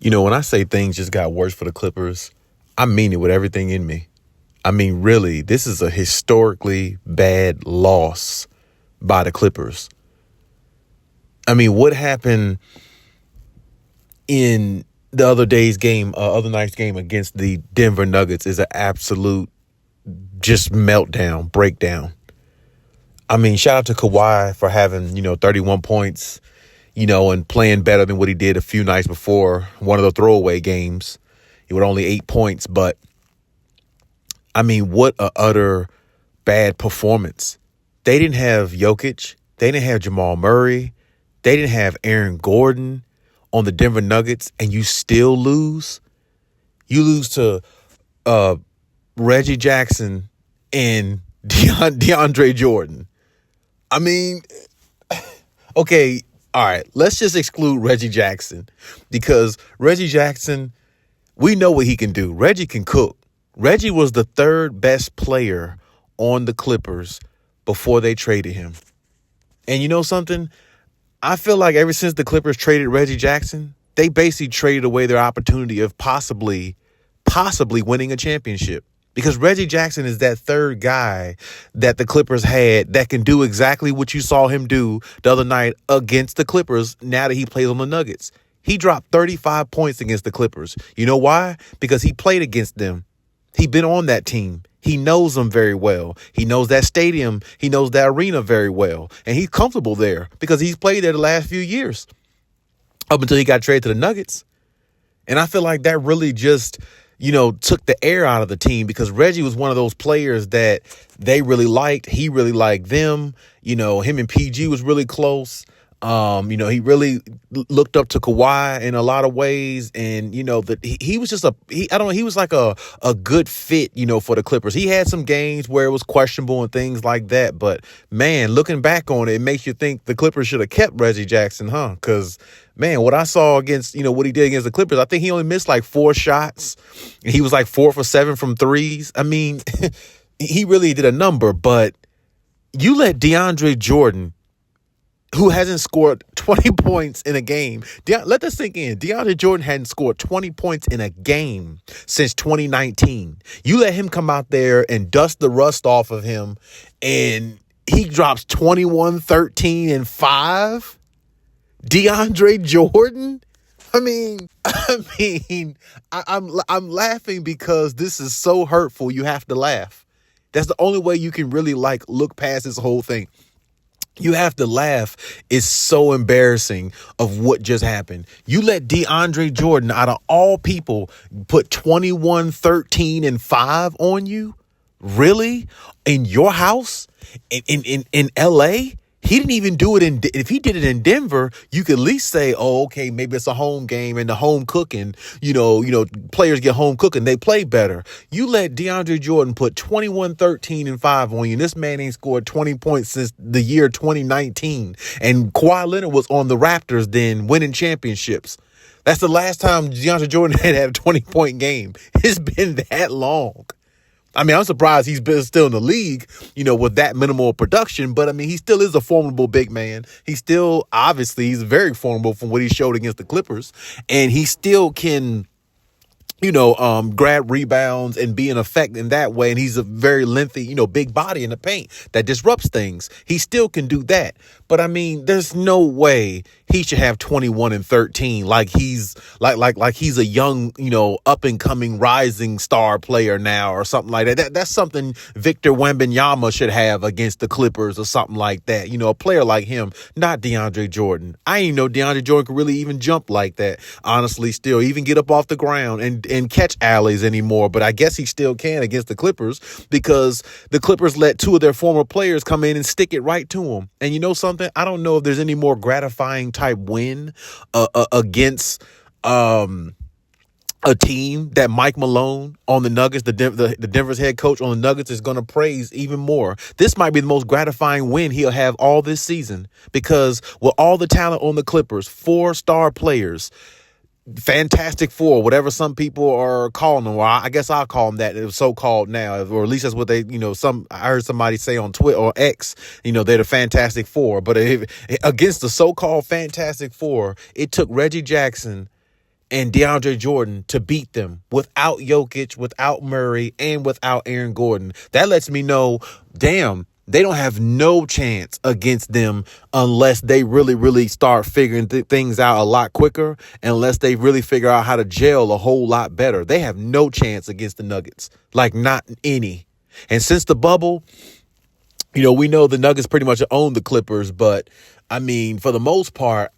When I say things just got worse for the Clippers, I mean it with everything in me. I mean, really, this is a historically bad loss by the Clippers. I mean, what happened in the other night's game against the Denver Nuggets is an absolute just meltdown, breakdown. I mean, shout out to Kawhi for having, 31 points, and playing better than what he did a few nights before one of the throwaway games. He with only 8 points, but I mean, what a utter bad performance. They didn't have Jokic. They didn't have Jamal Murray. They didn't have Aaron Gordon on the Denver Nuggets, and you still lose. You lose to Reggie Jackson and DeAndre Jordan. I mean, okay, all right, let's just exclude Reggie Jackson because Reggie Jackson, we know what he can do. Reggie can cook. Reggie was the third best player on the Clippers before they traded him. And you know something? I feel like ever since the Clippers traded Reggie Jackson, they basically traded away their opportunity of possibly winning a championship. Because Reggie Jackson is that third guy that the Clippers had that can do exactly what you saw him do the other night against the Clippers now that he plays on the Nuggets. He dropped 35 points against the Clippers. You know why? Because he played against them. He's been on that team. He knows them very well. He knows that stadium. He knows that arena very well. And he's comfortable there because he's played there the last few years up until he got traded to the Nuggets. And I feel like that really just, took the air out of the team because Reggie was one of those players that they really liked. He really liked them. Him and PG was really close. He really looked up to Kawhi in a lot of ways. And, that he was just he was like a good fit, for the Clippers. He had some games where it was questionable and things like that. But, man, looking back on it, it makes you think the Clippers should have kept Reggie Jackson, huh? Because, man, what I saw against, what he did against the Clippers, I think he only missed like 4 shots. He was like 4 for 7 from threes. I mean, he really did a number. But you let DeAndre Jordan, who hasn't scored 20 points in a game. Let this sink in. DeAndre Jordan hadn't scored 20 points in a game since 2019. You let him come out there and dust the rust off of him, and he drops 21, 13, and 5. DeAndre Jordan? I'm laughing because this is so hurtful. You have to laugh. That's the only way you can really look past this whole thing. You have to laugh. It's so embarrassing of what just happened. You let DeAndre Jordan, out of all people, put 21, 13, and 5 on you? Really? In your house? In L.A.? He didn't even do it if he did it in Denver, you could at least say, oh, okay, maybe it's a home game and the home cooking, players get home cooking. They play better. You let DeAndre Jordan put 21, 13, and 5 on you. And this man ain't scored 20 points since the year 2019. And Kawhi Leonard was on the Raptors then winning championships. That's the last time DeAndre Jordan had a 20-point game. It's been that long. I mean, I'm surprised he's been still in the league, with that minimal production. But, I mean, he still is a formidable big man. He's very formidable from what he showed against the Clippers. And he still can, grab rebounds and be an effect in that way. And he's a very lengthy, big body in the paint that disrupts things. He still can do that. But, I mean, there's no way he should have 21 and 13 like he's he's a young, up and coming rising star player now or something like that. That's something Victor Wembanyama should have against the Clippers or something like that. A player like him, not DeAndre Jordan. I didn't know DeAndre Jordan could really even jump like that. Honestly, still even get up off the ground and catch alleys anymore. But I guess he still can against the Clippers because the Clippers let 2 of their former players come in and stick it right to him. And you know something? I don't know if there's any more gratifying type win against a team that Mike Malone on the Nuggets, the Denver's head coach on the Nuggets, is going to praise even more. This might be the most gratifying win he'll have all this season because with all the talent on the Clippers, 4-star players, Fantastic Four, whatever some people are calling them. Well, I guess I'll call them that. It was so called now, or at least that's what they, I heard somebody say on Twitter or X, they're the Fantastic Four. But against the so-called Fantastic Four, it took Reggie Jackson and DeAndre Jordan to beat them without Jokic, without Murray, and without Aaron Gordon. That lets me know, damn, they don't have no chance against them unless they really, really start figuring things out a lot quicker, unless they really figure out how to gel a whole lot better. They have no chance against the Nuggets, like not any. And since the bubble, we know the Nuggets pretty much own the Clippers, but I mean, for the most part,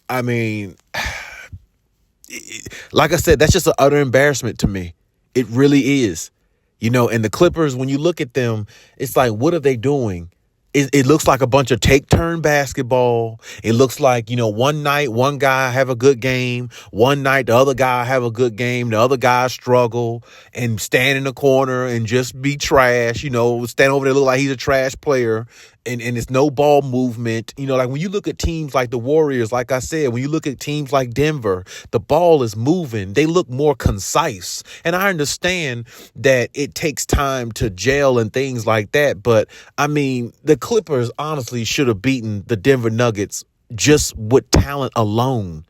I mean, like I said, that's just an utter embarrassment to me. It really is. And the Clippers, when you look at them, it's like, what are they doing? It looks like a bunch of take-turn basketball. It looks like, one night, one guy have a good game. One night, the other guy have a good game. The other guy struggle and stand in the corner and just be trash, stand over there, look like he's a trash player. And it's no ball movement. Like when you look at teams like the Warriors, like I said, when you look at teams like Denver, the ball is moving. They look more concise. And I understand that it takes time to gel and things like that. But I mean, the Clippers honestly should have beaten the Denver Nuggets just with talent alone.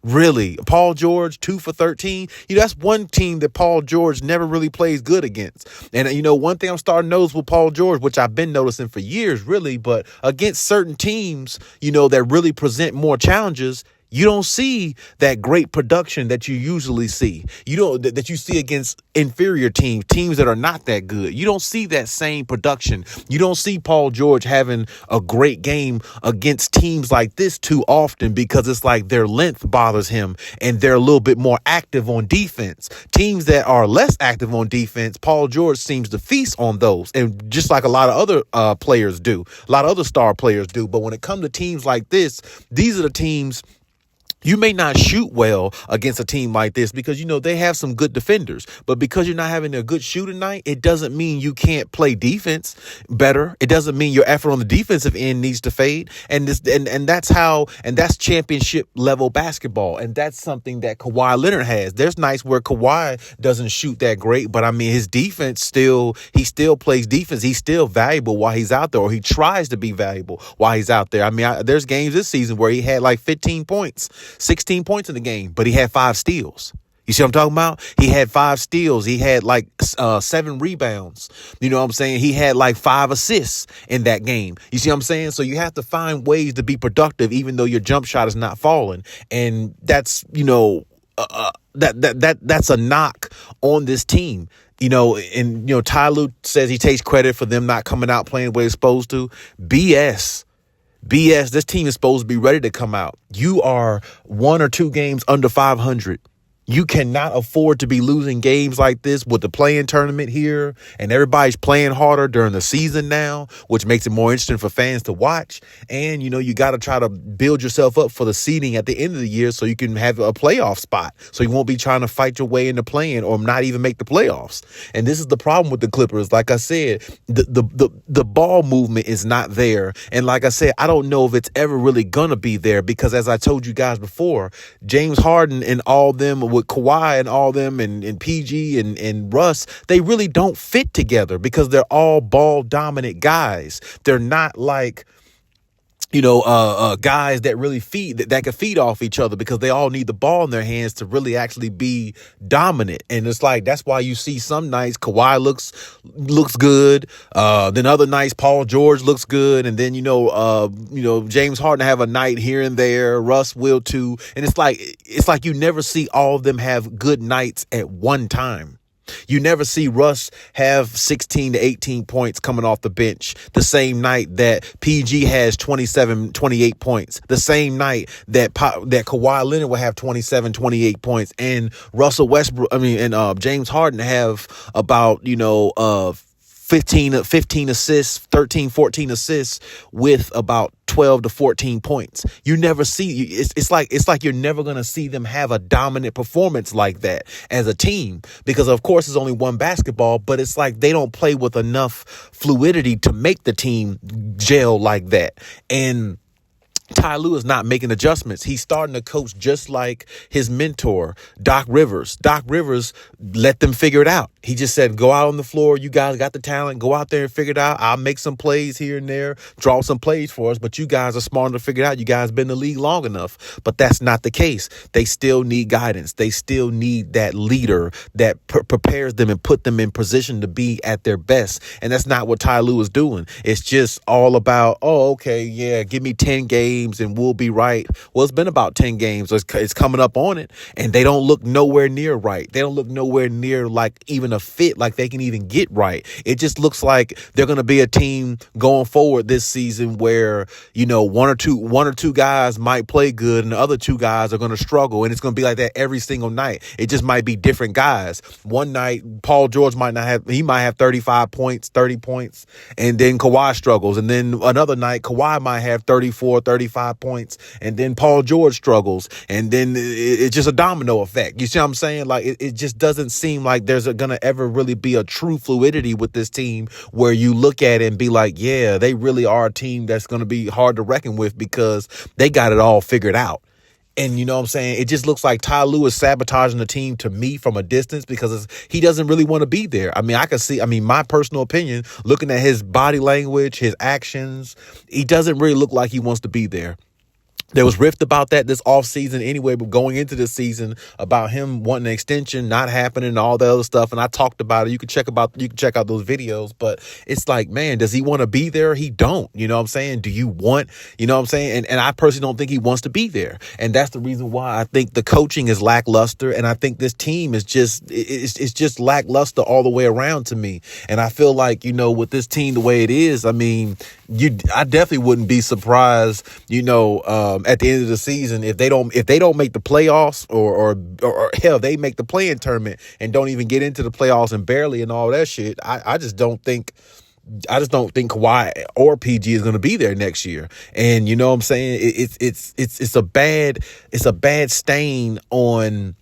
Really, Paul George, 2 for 13. That's one team that Paul George never really plays good against. And, one thing I'm starting to notice with Paul George, which I've been noticing for years, really, but against certain teams, that really present more challenges, you don't see that great production that you usually see. That you see against inferior teams that are not that good. You don't see that same production. You don't see Paul George having a great game against teams like this too often because it's like their length bothers him and they're a little bit more active on defense. Teams that are less active on defense, Paul George seems to feast on those. And just like a lot of other players do, a lot of other star players do. But when it comes to teams like this, these are the teams. You may not shoot well against a team like this because, they have some good defenders. But because you're not having a good shooting night, it doesn't mean you can't play defense better. It doesn't mean your effort on the defensive end needs to fade. And that's championship level basketball. And that's something that Kawhi Leonard has. There's nights where Kawhi doesn't shoot that great, but I mean, his defense he still plays defense. He's still valuable while he's out there, or he tries to be valuable while he's out there. I mean, there's games this season where he had like 15 points. 16 points in the game, but he had 5 steals. You see what I'm talking about? He had 5 steals. He had like 7 rebounds. You know what I'm saying? He had like 5 assists in that game. You see what I'm saying? So you have to find ways to be productive, even though your jump shot is not falling. And that's, that's a knock on this team. Ty Lue says he takes credit for them not coming out playing the way they're supposed to. BS. This team is supposed to be ready to come out. You are 1 or 2 games under 500. You cannot afford to be losing games like this with the play-in tournament here, and everybody's playing harder during the season now, which makes it more interesting for fans to watch. And, you got to try to build yourself up for the seeding at the end of the year so you can have a playoff spot. So you won't be trying to fight your way into playing or not even make the playoffs. And this is the problem with the Clippers. Like I said, the ball movement is not there. And like I said, I don't know if it's ever really going to be there because, as I told you guys before, James Harden and all them with Kawhi and all them and PG and Russ, they really don't fit together because they're all ball dominant guys. They're not like, guys that really that can feed off each other because they all need the ball in their hands to really actually be dominant. And it's like, that's why you see some nights Kawhi looks good. Then other nights Paul George looks good. And then, James Harden have a night here and there. Russ will too. And it's like you never see all of them have good nights at one time. You never see Russ have 16 to 18 points coming off the bench the same night that PG has 27, 28 points, the same night that Kawhi Leonard will have 27, 28 points, and James Harden have about, 15 assists, 13, 14 assists with about 12 to 14 points. You never see, it's like you're never going to see them have a dominant performance like that as a team because, of course, it's only one basketball, but it's like they don't play with enough fluidity to make the team gel like that. And Ty Lue is not making adjustments. He's starting to coach just like his mentor, Doc Rivers. Doc Rivers let them figure it out. He just said, go out on the floor. You guys got the talent. Go out there and figure it out. I'll make some plays here and there, draw some plays for us. But you guys are smart enough to figure it out. You guys been in the league long enough. But that's not the case. They still need guidance. They still need that leader that prepares them and put them in position to be at their best. And that's not what Ty Lue is doing. It's just all about, oh, okay, yeah, give me 10 games and we'll be right. Well, it's been about 10 games. So it's coming up on it, and they don't look nowhere near right. They don't look nowhere near like even a fit, like they can even get right. It just looks like they're going to be a team going forward this season where, you know, one or two guys might play good and the other two guys are going to struggle. And it's going to be like that every single night. It just might be different guys. One night, Paul George might have 35 points, 30 points, and then Kawhi struggles. And then another night, Kawhi might have 34, 35 points, and then Paul George struggles, and then it's just a domino effect. You see what I'm saying? Like it just doesn't seem like there's going to ever really be a true fluidity with this team where you look at it and be like, yeah, they really are a team that's going to be hard to reckon with because they got it all figured out. And you know what I'm saying? It just looks like Ty Lue is sabotaging the team to me from a distance because he doesn't really want to be there. I mean, my personal opinion, looking at his body language, his actions, he doesn't really look like he wants to be there. There was rift about that this offseason anyway, but going into the season about him wanting an extension, not happening, and all the other stuff. And I talked about it. You can check out those videos. But it's like, man, does he want to be there? He don't. You know what I'm saying? Do you want, you know what I'm saying? And I personally don't think he wants to be there. And that's the reason why I think the coaching is lackluster. And I think this team is it's just lackluster all the way around to me. And I feel like, you know, with this team the way it is, I mean, I definitely wouldn't be surprised, you know, at the end of the season if they don't make the playoffs or hell, they make the play-in tournament and don't even get into the playoffs and barely and all that shit. I just don't think Kawhi or PG is going to be there next year. And you know what I'm saying? It's a bad stain on,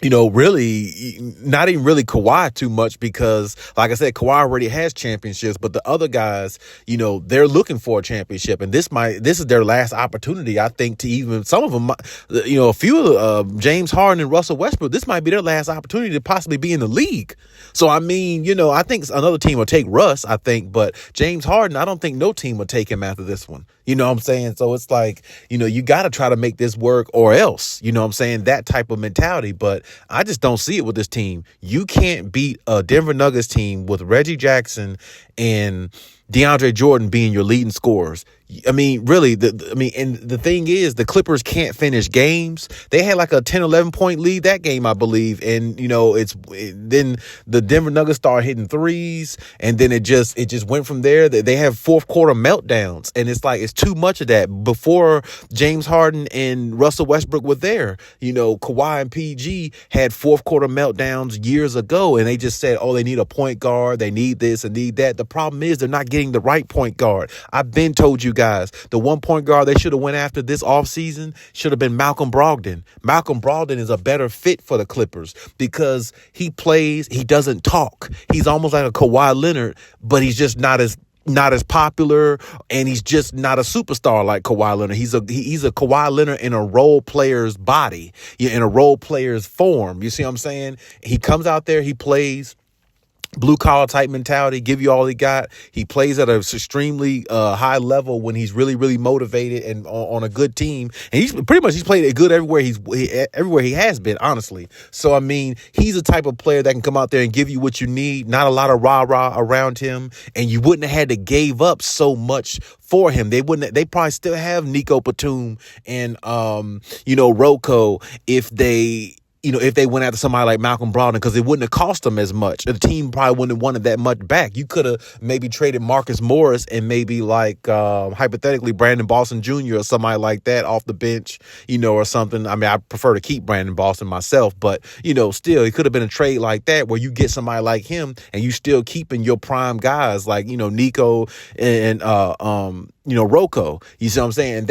you know, really not even really Kawhi too much because, like I said, Kawhi already has championships, but the other guys, you know, they're looking for a championship, and this is their last opportunity, I think, to even some of them, you know, a few of James Harden and Russell Westbrook, this might be their last opportunity to possibly be in the league. So, I mean, you know, I think another team will take Russ, I think, but James Harden, I don't think no team will take him after this one. You know what I'm saying? So it's like, you know, you got to try to make this work or else, you know what I'm saying? That type of mentality. But I just don't see it with this team. You can't beat a Denver Nuggets team with Reggie Jackson and DeAndre Jordan being your leading scorers. I mean, really, and the thing is, the Clippers can't finish games. They had like a 10, 11 point lead that game, I believe. And, you know, then the Denver Nuggets start hitting threes, and then it just went from there. They have fourth quarter meltdowns, and it's like, it's too much of that. Before James Harden and Russell Westbrook were there, you know, Kawhi and PG had fourth quarter meltdowns years ago, and they just said, oh, they need a point guard. They need this and need that. The problem is they're not getting the right point guard. I've been told you guys, the one point guard they should have went after this offseason should have been Malcolm Brogdon. Malcolm Brogdon is a better fit for the Clippers because he doesn't talk. He's almost like a Kawhi Leonard, but he's just not as popular, and he's just not a superstar like Kawhi Leonard. He's a Kawhi Leonard in a role player's body, in a role player's form. You see what I'm saying? He comes out there, he plays. Blue collar type mentality, give you all he got. He plays at an extremely high level when he's really, really motivated and on a good team. And he's played it good everywhere everywhere he has been, honestly. So I mean, he's the type of player that can come out there and give you what you need. Not a lot of rah-rah around him, and you wouldn't have had to gave up so much for him. They probably still have Nico Batum and Rocco if they went after somebody like Malcolm Brogdon, because it wouldn't have cost them as much. The team probably wouldn't have wanted that much back. You could have maybe traded Marcus Morris and maybe hypothetically Brandon Boston Jr. or somebody like that off the bench, or something. I mean, I prefer to keep Brandon Boston myself, but, still, it could have been a trade like that where you get somebody like him and you still keeping your prime guys like, Nico and Rocco. You see what I'm saying?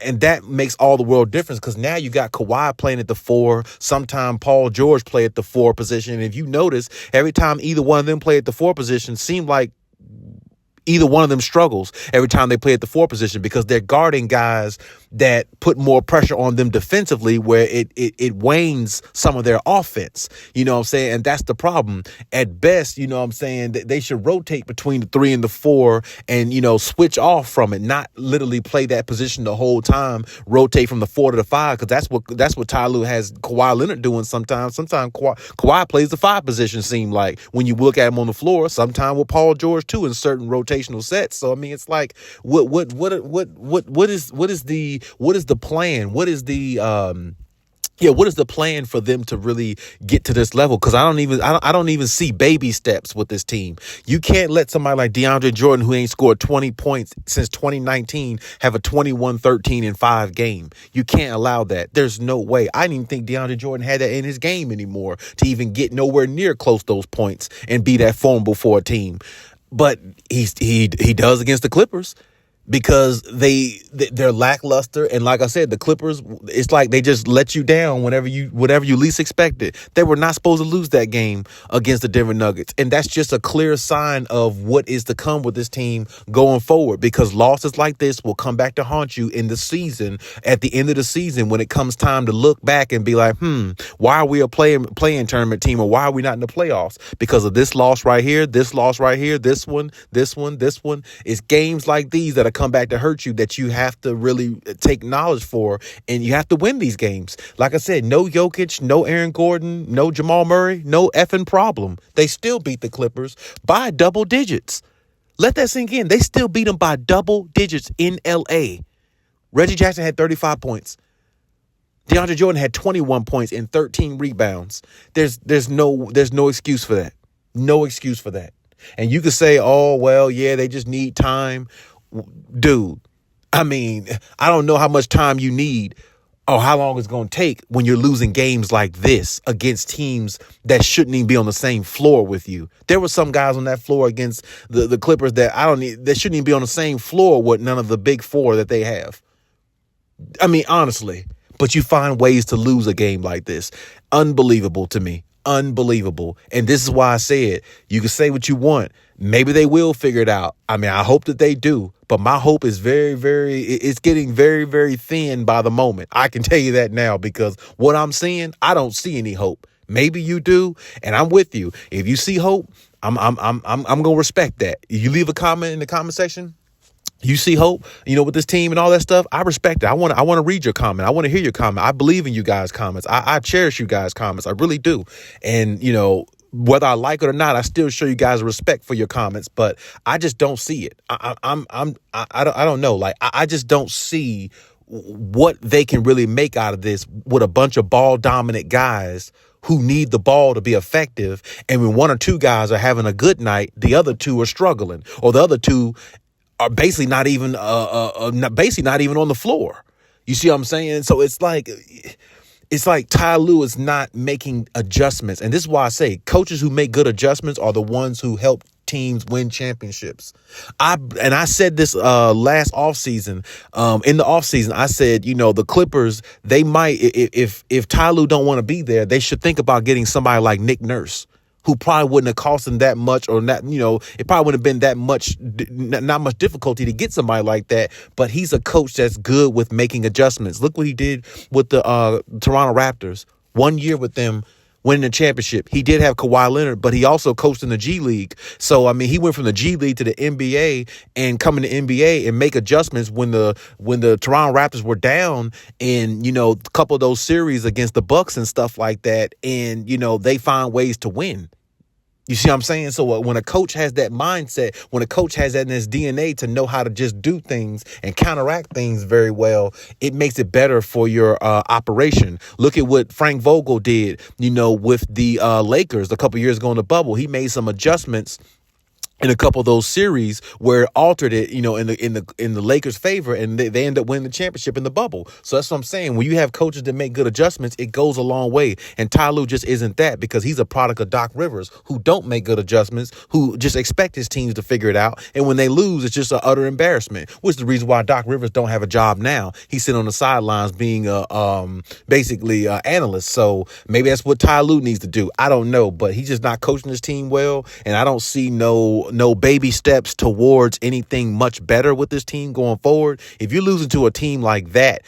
And that makes all the world difference, because now you got Kawhi playing at the 4. Sometime Paul George play at the 4 position. And if you notice, every time either one of them play at the 4 position, seemed like either one of them struggles every time they play at the 4 position because they're guarding guys that put more pressure on them defensively where it wanes some of their offense. You know what I'm saying? And that's the problem. At best, you know what I'm saying, they should rotate between the 3 and the 4 and, you know, switch off from it, not literally play that position the whole time, rotate from the 4 to the 5, because that's what Ty Lue has Kawhi Leonard doing sometimes. Sometimes Kawhi plays the 5 position, seem like, when you look at him on the floor, sometimes with Paul George too in certain rotational sets. So I mean, it's like what is the plan? What is the plan for them to really get to this level? Because I don't even see baby steps with this team. You can't let somebody like DeAndre Jordan, who ain't scored 20 points since 2019, have a 21-13-5 game. You can't allow that. There's no way. I didn't even think DeAndre Jordan had that in his game anymore to even get nowhere near close to those points and be that formidable for a team. But he does against the Clippers. Because they're lackluster, and like I said, the Clippers, it's like they just let you down whenever you least expect it. They were not supposed to lose that game against the Denver Nuggets, and that's just a clear sign of what is to come with this team going forward. Because losses like this will come back to haunt you in the season. At the end of the season, when it comes time to look back and be like, why are we a playing tournament team, or why are we not in the playoffs? Because of this loss right here, this loss right here, this one. It's games like these that are come back to hurt you that you have to really take knowledge for, and you have to win these games. Like I said, no Jokic, no Aaron Gordon, no Jamal Murray, no effing problem. They still beat the Clippers by double digits. Let that sink in. They still beat them by double digits in LA. Reggie Jackson had 35 points. DeAndre Jordan had 21 points and 13 rebounds. There's no excuse for that. No excuse for that. And you could say, oh, well, yeah, they just need time. Dude, I mean, I don't know how much time you need or how long it's going to take when you're losing games like this against teams that shouldn't even be on the same floor with you. There were some guys on that floor against the Clippers that that shouldn't even be on the same floor with none of the big 4 that they have. I mean, honestly, but you find ways to lose a game like this. Unbelievable to me. Unbelievable. And this is why I said, you can say what you want. Maybe they will figure it out. I mean, I hope that they do. But my hope is it's getting very, very thin by the moment. I can tell you that now, because what I'm seeing, I don't see any hope. Maybe you do, and I'm with you. If you see hope, I'm gonna respect that. You leave a comment in the comment section. You see hope, with this team and all that stuff. I respect it. I want to read your comment. I want to hear your comment. I believe in you guys' comments. I cherish you guys' comments. I really do. And, whether I like it or not, I still show you guys respect for your comments, but I just don't see it. I don't know. Like, I just don't see what they can really make out of this with a bunch of ball dominant guys who need the ball to be effective. And when 1 or 2 guys are having a good night, the other 2 are struggling, or the other 2 are basically not even on the floor. You see what I'm saying? So it's like Ty Lue is not making adjustments. And this is why I say coaches who make good adjustments are the ones who help teams win championships. I said this last offseason. In the offseason, I said, the Clippers, they might, if Ty Lue don't want to be there, they should think about getting somebody like Nick Nurse, who probably wouldn't have cost them that much, or not, it probably wouldn't have been that much, not much difficulty to get somebody like that. But he's a coach that's good with making adjustments. Look what he did with the Toronto Raptors. 1 year with them, winning the championship. He did have Kawhi Leonard, but he also coached in the G League. So, I mean, he went from the G League to the NBA and coming to NBA and make adjustments when the Toronto Raptors were down in, a couple of those series against the Bucks and stuff like that. And, they find ways to win. You see what I'm saying? So when a coach has that mindset, when a coach has that in his DNA to know how to just do things and counteract things very well, it makes it better for your operation. Look at what Frank Vogel did, with the Lakers a couple years ago in the bubble. He made some adjustments in a couple of those series where it altered it, in the Lakers' favor, and they end up winning the championship in the bubble. So that's what I'm saying. When you have coaches that make good adjustments, it goes a long way. And Ty Lue just isn't that, because he's a product of Doc Rivers, who don't make good adjustments, who just expect his teams to figure it out. And when they lose, it's just an utter embarrassment, which is the reason why Doc Rivers don't have a job now. He's sitting on the sidelines being basically an analyst. So maybe that's what Ty Lue needs to do. I don't know, but he's just not coaching his team well, and I don't see no no baby steps towards anything much better with this team going forward. If you're losing to a team like that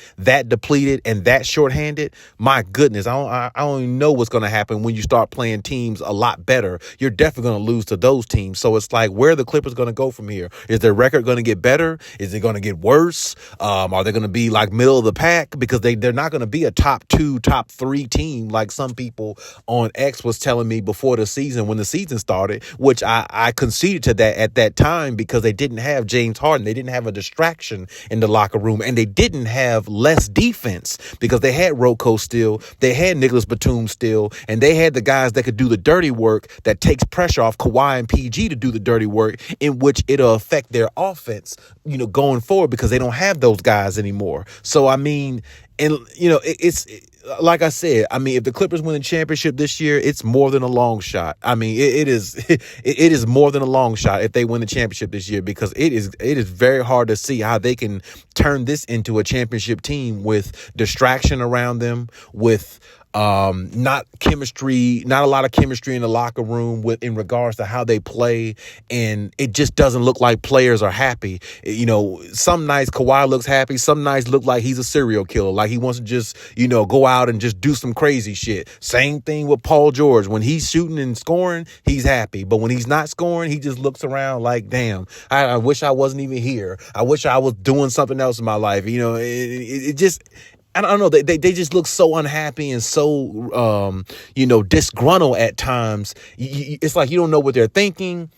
depleted and that shorthanded, my goodness, I don't even know what's going to happen when you start playing teams a lot better. You're definitely going to lose to those teams. So it's like, where are the Clippers going to go from here? Is their record going to get better? Is it going to get worse? Are they going to be like middle of the pack? Because they're not going to be a top 2, top 3 team like some people on X was telling me before the season, when the season started, which I conceded to that at that time, because they didn't have James Harden. They didn't have a distraction in the locker room, and they didn't have less defense because they had Rocco still, they had Nicholas Batum still, and they had the guys that could do the dirty work that takes pressure off Kawhi and PG to do the dirty work, in which it'll affect their offense, going forward, because they don't have those guys anymore. So, I mean, and, it's like I said, I mean, if the Clippers win the championship this year, it's more than a long shot. I mean, it is it is more than a long shot if they win the championship this year, because it is very hard to see how they can turn this into a championship team with distraction around them, with not a lot of chemistry in the locker room in regards to how they play, and it just doesn't look like players are happy. Some nights Kawhi looks happy, some nights look like he's a serial killer, like he wants to just go out and just do some crazy shit. Same thing with Paul George. When he's shooting and scoring, he's happy, but when he's not scoring, he just looks around like, damn, I wish I wasn't even here. I wish I was doing something else in my life. It just, I don't know. They just look so unhappy and so, disgruntled at times. It's like you don't know what they're thinking.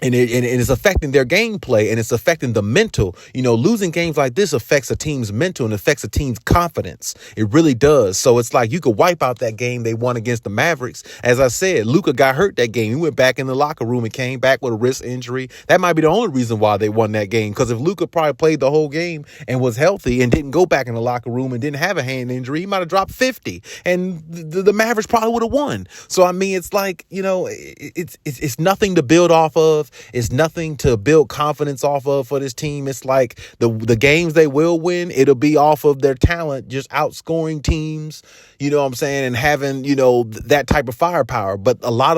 And it's affecting their gameplay, and it's affecting the mental. Losing games like this affects a team's mental and affects a team's confidence. It really does. So it's like you could wipe out that game they won against the Mavericks. As I said, Luka got hurt that game. He went back in the locker room and came back with a wrist injury. That might be the only reason why they won that game, because if Luka probably played the whole game and was healthy and didn't go back in the locker room and didn't have a hand injury, he might have dropped 50, and the Mavericks probably would have won. So, I mean, it's like, it's nothing to build off of. It's nothing to build confidence off of for this team. It's like the games they will win, it'll be off of their talent, just outscoring teams, you know what I'm saying, and having, that type of firepower. But a lot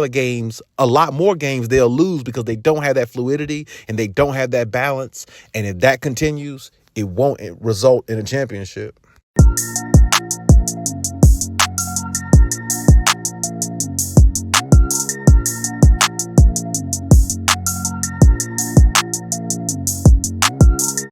more games they'll lose because they don't have that fluidity and they don't have that balance. And if that continues, it won't result in a championship.